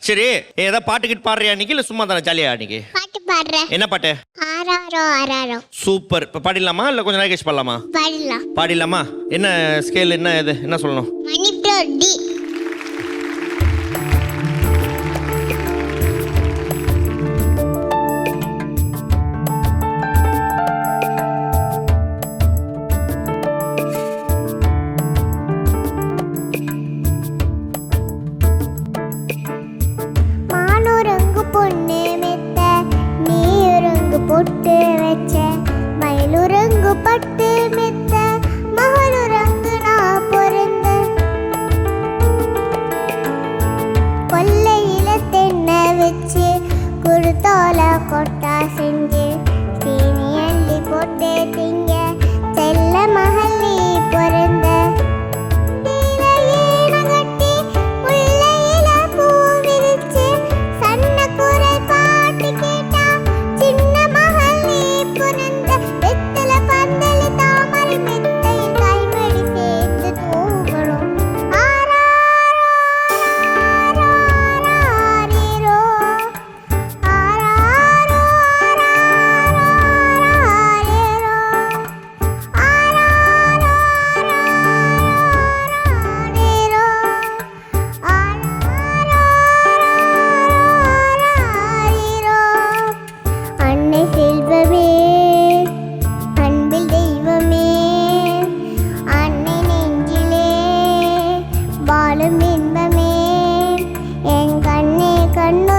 சரி ஏதாவது பாட்டு கிட்ட பாடுறியா இன்னைக்கு இல்லை சும்மா தானே ஜாலியா இன்னைக்கு? பாட்டு பாடுறேன். என்ன பாட்டு? ஆராரோ ஆராரோ. சூப்பர். இப்போ பாடிடலாமா இல்லை கொஞ்சம் நேரம் கழிச்சு பாடலாமா? பாடலாம். பாடிடலாமா? என்ன ஸ்கேல், என்ன இது, என்ன சொல்லணும்? மணிப்ரோ டி. பொண்ணு மெத்த நீருங்கு பொட்டு வச்ச மயிலுரங்கு பட்டு மெத்த மகளுரங்கு நான் பொருந்த கொல்லையில தென்னை வச்சு குருத்தோல கொட்டா செஞ்சு சீனி அள்ளி போட்டு திங்க செல்ல மகள் நீ பொருந்த இன்பமே என் கண்ணே கண்ணு